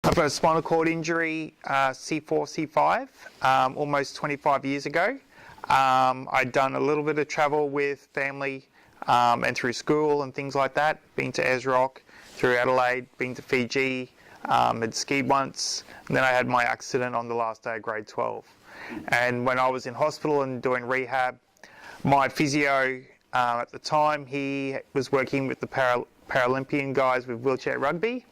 I've got a spinal cord injury, C4, C5, almost 25 years ago. I'd done a little bit of travel with family and through school and things like that. Been to Rock, through Adelaide, been to Fiji, had skied once, and then I had my accident on the last day of grade 12. And when I was in hospital and doing rehab, my physio at the time, he was working with the Paralympian guys with wheelchair rugby,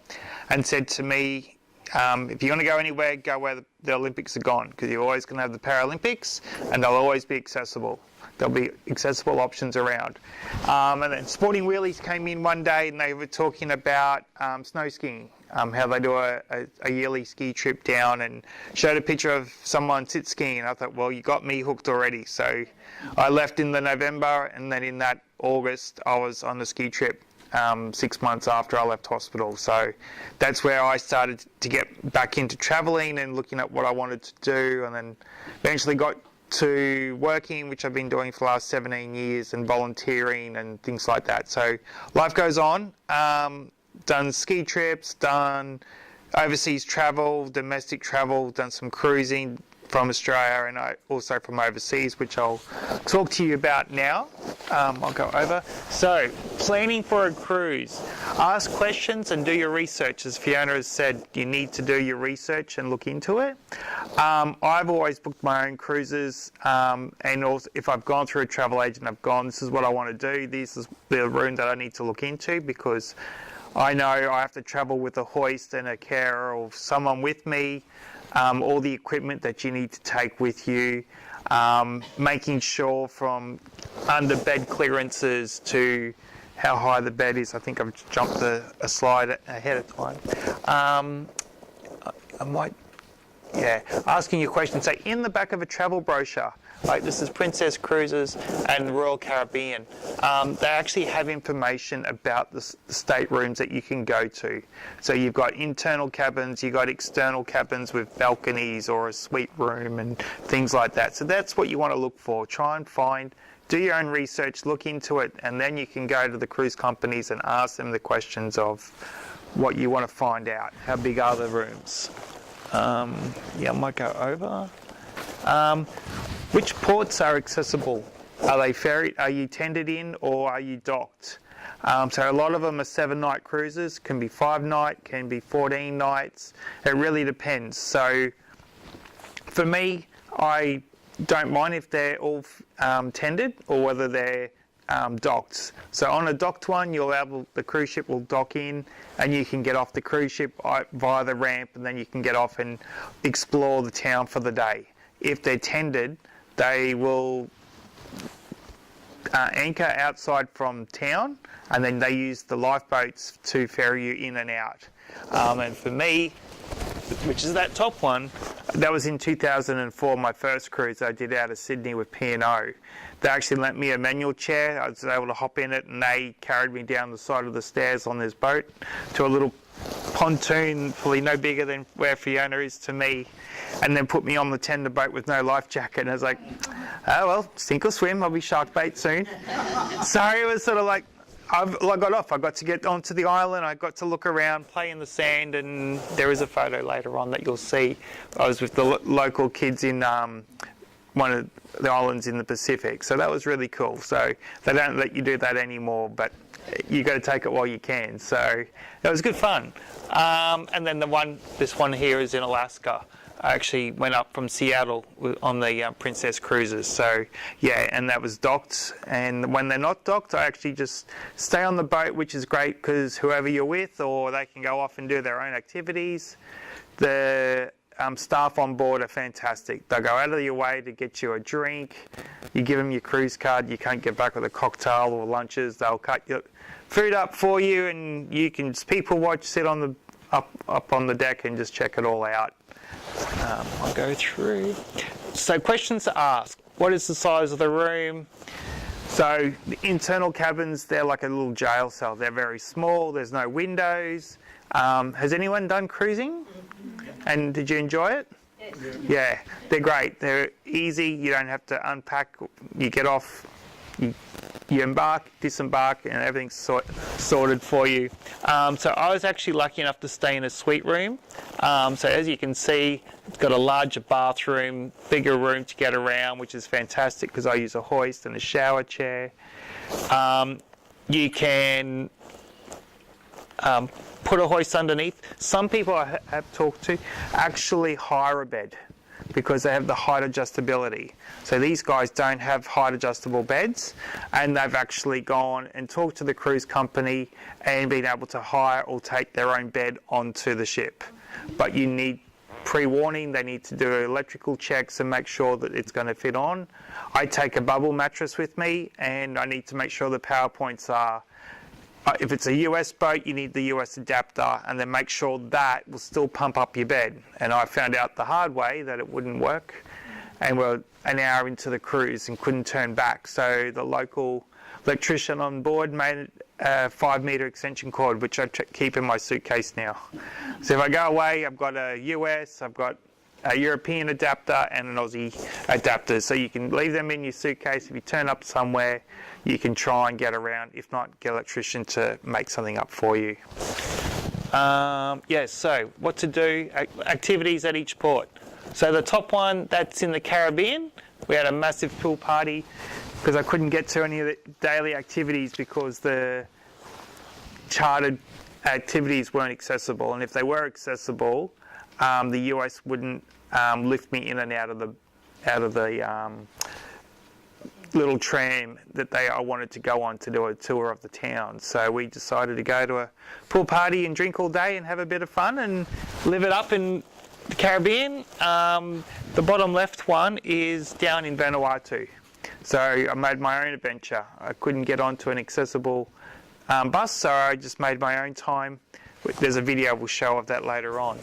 and said to me, if you're going to go anywhere, go where the Olympics are gone, because you're always going to have the Paralympics and they'll always be accessible. There'll be accessible options around. And then Sporting Wheelies came in one day and they were talking about snow skiing, how they do a yearly ski trip down, and showed a picture of someone sit skiing. I thought, well, you got me hooked already. So I left in the November, and then in that August I was on the ski trip 6 months after I left hospital. So that's where I started to get back into travelling and looking at what I wanted to do, and then eventually got to working, which I've been doing for the last 17 years, and volunteering and things like that. So life goes on. Done ski trips, done overseas travel, domestic travel, done some cruising from Australia and also from overseas, which I'll talk to you about now. I'll go over. So, planning for a cruise. Ask questions and do your research. As Fiona has said, you need to do your research and look into it. I've always booked my own cruises, and also if I've gone through a travel agent, I've gone, this is what I want to do, this is the room that I need to look into, because I know I have to travel with a hoist and a carer or someone with me. All the equipment that you need to take with you, making sure from under bed clearances to how high the bed is. I think I've jumped a slide ahead of time. Asking you questions. So in the back of a travel brochure, like this is Princess Cruises and Royal Caribbean, they actually have information about the staterooms that you can go to. So you've got internal cabins, you've got external cabins with balconies or a suite room and things like that. So that's what you want to look for. Try and find, do your own research, look into it, and then you can go to the cruise companies and ask them the questions of what you want to find out. How big are the rooms? I might go over. Which ports are accessible? Are they ferried? Are you tendered in, or are you docked? So a lot of them are 7-night cruises. Can be 5-night, can be 14 nights. It really depends. So for me, I don't mind if they're all tendered or whether they're docked. So on a docked one, the cruise ship will dock in, and you can get off the cruise ship via the ramp, and then you can get off and explore the town for the day. If they're tendered, they will anchor outside from town, and then they use the lifeboats to ferry you in and out. And for me, which is that top one, that was in 2004, my first cruise I did out of Sydney with P&O. They actually lent me a manual chair. I was able to hop in it, and they carried me down the side of the stairs on this boat to a little pontoon, probably no bigger than where Fiona is to me, and then put me on the tender boat with no life jacket. And I was like, oh well, sink or swim, I'll be shark bait soon. So it was sort of like, I got off, I got to get onto the island, I got to look around, play in the sand, and there is a photo later on that you'll see. I was with the local kids in one of the islands in the Pacific, so that was really cool. So they don't let you do that anymore, but you got to take it while you can. So it was good fun. And then this one here is in Alaska. I actually went up from Seattle on the Princess Cruises. So yeah, and that was docked. And when they're not docked, I actually just stay on the boat, which is great because whoever you're with, or they can go off and do their own activities. The staff on board are fantastic. They'll go out of your way to get you a drink. You give them your cruise card, you can't get back with a cocktail or lunches. They'll cut your food up for you, and you can just people watch, sit on up on the deck and just check it all out. I'll go through. So questions to ask. What is the size of the room? So the internal cabins, they're like a little jail cell. They're very small. There's no windows. Has anyone done cruising? And did you enjoy it? Yes. Yeah, they're great. They're easy. You don't have to unpack. You get off. You you embark, disembark, and everything's sorted for you. So I was actually lucky enough to stay in a suite room. So as you can see, it's got a larger bathroom, bigger room to get around, which is fantastic because I use a hoist and a shower chair. You can put a hoist underneath. Some people I have talked to actually hire a bed because they have the height adjustability. So these guys don't have height adjustable beds, and they've actually gone and talked to the cruise company and been able to hire or take their own bed onto the ship. But you need pre-warning, they need to do electrical checks and make sure that it's going to fit on. I take a bubble mattress with me, and I need to make sure the power points are, if it's a US boat, you need the US adapter, and then make sure that will still pump up your bed. And I found out the hard way that it wouldn't work, and we're an hour into the cruise and couldn't turn back. So the local electrician on board made a 5-meter extension cord, which I keep in my suitcase now. So if I go away, I've got a US, I've got a European adapter and an Aussie adapter. So you can leave them in your suitcase. If you turn up somewhere, you can try and get around. If not, get an electrician to make something up for you. So what to do, activities at each port. So the top one, that's in the Caribbean. We had a massive pool party because I couldn't get to any of the daily activities because the chartered activities weren't accessible. And if they were accessible, the US wouldn't lift me in and out of the little tram that I wanted to go on to do a tour of the town. So we decided to go to a pool party and drink all day and have a bit of fun and live it up in the Caribbean. The bottom left one is down in Vanuatu. So I made my own adventure. I couldn't get onto an accessible bus, so I just made my own time. There's a video we'll show of that later on.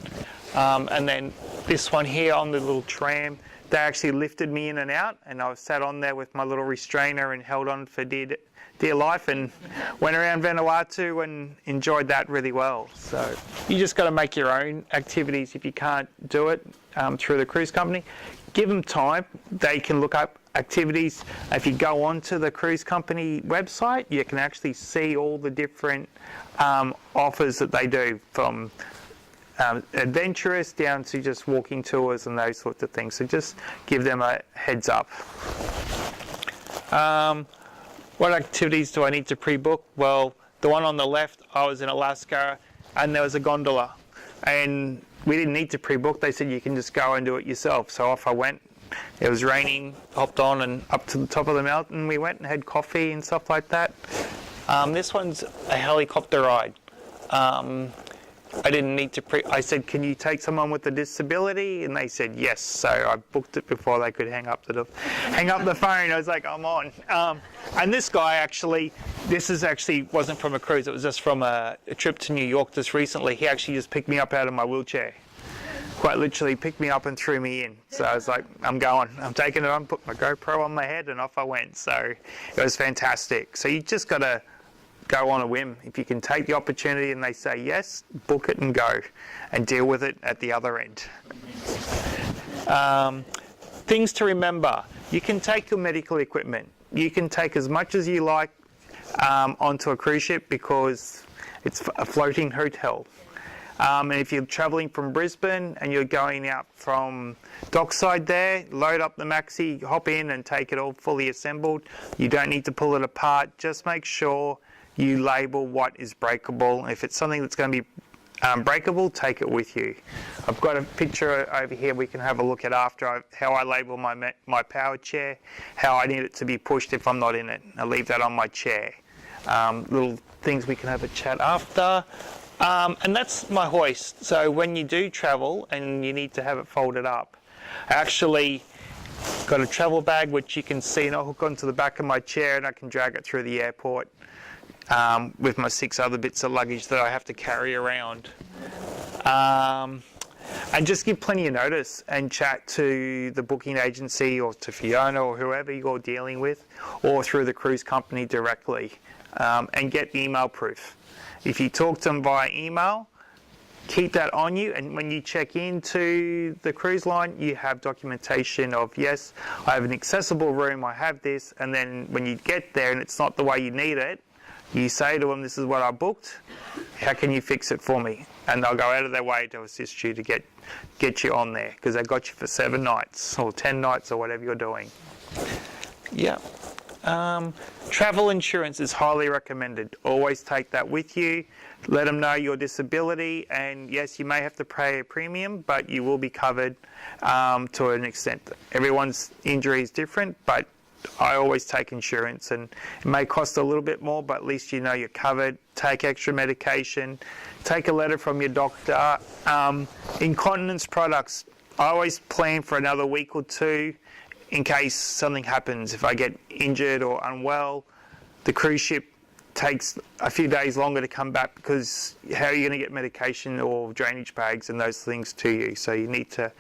And then this one here on the little tram, they actually lifted me in and out, and I was sat on there with my little restrainer and held on for dear life and went around Vanuatu and enjoyed that really well. So you just got to make your own activities if you can't do it through the cruise company. Give them time. They can look up activities. If you go onto the cruise company website, you can actually see all the different offers that they do, from adventurous down to just walking tours and those sorts of things. So just give them a heads up. What activities do I need to pre-book? Well, the one on the left, I was in Alaska and there was a gondola, and we didn't need to pre-book. They said you can just go and do it yourself. So off I went. It was raining, hopped on and up to the top of the mountain we went and had coffee and stuff like that. This one's a helicopter ride. I didn't need to I said, can you take someone with a disability? And they said yes. So I booked it before they could hang up the phone. I was like, I'm on. And this guy actually wasn't from a cruise. It was just from a trip to New York just recently. He actually just picked me up out of my wheelchair. Quite literally picked me up and threw me in. So I was like, I'm going. I'm taking it on, put my GoPro on my head, and off I went. So it was fantastic. So you just got to go on a whim. If you can take the opportunity and they say yes, book it and go and deal with it at the other end. Things to remember. You can take your medical equipment. You can take as much as you like onto a cruise ship because it's a floating hotel. And if you're travelling from Brisbane and you're going out from dockside there, load up the maxi, hop in and take it all fully assembled. You don't need to pull it apart. Just make sure you label what is breakable. If it's something that's going to be breakable, take it with you. I've got a picture over here we can have a look at after how I label my power chair, how I need it to be pushed if I'm not in it. I leave that on my chair. Little things we can have a chat after. And that's my hoist. So when you do travel and you need to have it folded up, I actually got a travel bag which you can see, and I'll hook onto the back of my chair and I can drag it through the airport with my 6 other bits of luggage that I have to carry around. And just give plenty of notice and chat to the booking agency or to Fiona or whoever you're dealing with, or through the cruise company directly, and get email proof. If you talk to them via email, keep that on you, and when you check into the cruise line, you have documentation of, yes, I have an accessible room, I have this, and then when you get there and it's not the way you need it, you say to them, this is what I booked, how can you fix it for me? And they'll go out of their way to assist you to get you on there, because they got you for 7 nights or 10 nights or whatever you're doing. Yeah. Travel insurance is highly recommended. Always take that with you. Let them know your disability, and yes, you may have to pay a premium, but you will be covered to an extent. Everyone's injury is different, but I always take insurance, and it may cost a little bit more, but at least you know you're covered. Take extra medication. Take a letter from your doctor. Incontinence products, I always plan for another week or 2 in case something happens. If I get injured or unwell, the cruise ship takes a few days longer to come back, because how are you going to get medication or drainage bags and those things to you? So you need to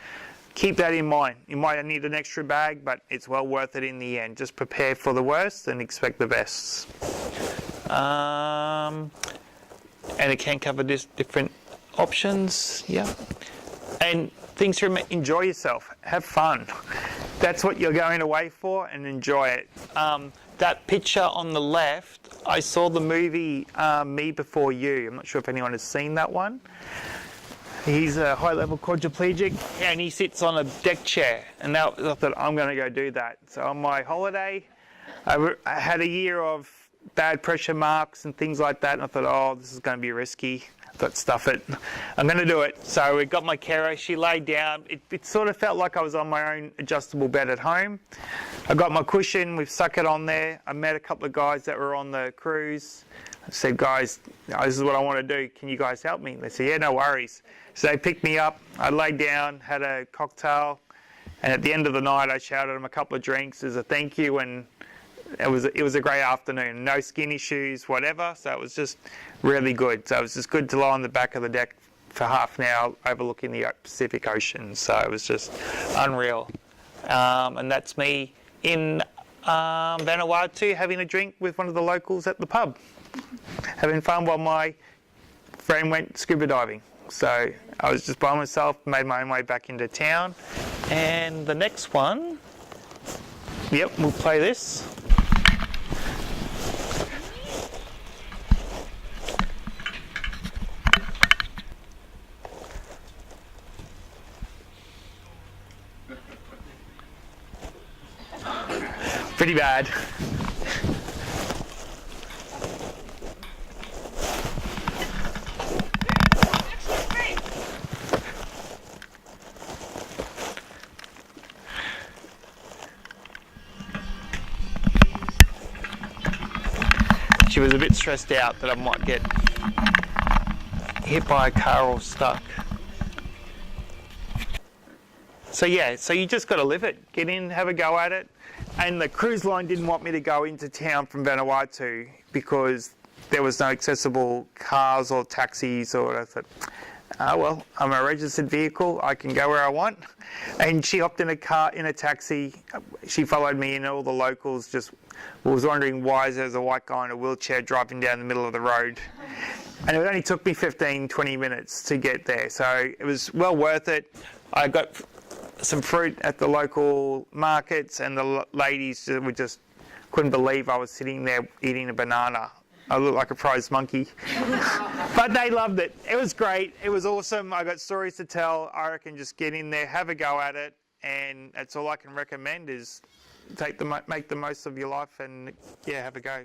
keep that in mind. You might need an extra bag, but it's well worth it in the end. Just prepare for the worst and expect the best. And it can cover different options. Yeah. And things to remember: enjoy yourself, have fun. That's what you're going away for, and enjoy it. That picture on the left, I saw the movie Me Before You. I'm not sure if anyone has seen that one. He's a high-level quadriplegic, and he sits on a deck chair. And now I thought, I'm going to go do that. So on my holiday, I had a year of bad pressure marks and things like that, and I thought, oh, this is going to be risky. I thought, stuff it, I'm going to do it. So we got my carer, she laid down. It sort of felt like I was on my own adjustable bed at home. I got my cushion, we've stuck it on there. I met a couple of guys that were on the cruise. I said, guys, this is what I want to do. Can you guys help me? They said, yeah, no worries. So they picked me up. I laid down, had a cocktail, and at the end of the night, I shouted them a couple of drinks as a thank you, and it was a great afternoon. No skin issues, whatever. So it was just really good. So it was just good to lie on the back of the deck for half an hour overlooking the Pacific Ocean. So it was just unreal. And that's me in Vanuatu having a drink with one of the locals at the pub, having fun while my friend went scuba diving. So I was just by myself, made my own way back into town. And the next one, yep, we'll play this. Pretty bad. She was a bit stressed out that I might get hit by a car or stuck. So yeah, so you just got to live it. Get in, have a go at it. And the cruise line didn't want me to go into town from Vanuatu because there was no accessible cars or taxis, or I thought, well, I'm a registered vehicle, I can go where I want. And she hopped in a taxi. She followed me in. All the locals just was wondering why there's a white guy in a wheelchair driving down the middle of the road. And it only took me 15, 20 minutes to get there. So it was well worth it. I got some fruit at the local markets, and the ladies just couldn't believe I was sitting there eating a banana. I looked like a prize monkey. But they loved it. It was great. It was awesome. I got stories to tell. I reckon just get in there, have a go at it, and that's all I can recommend is make the most of your life and, yeah, have a go.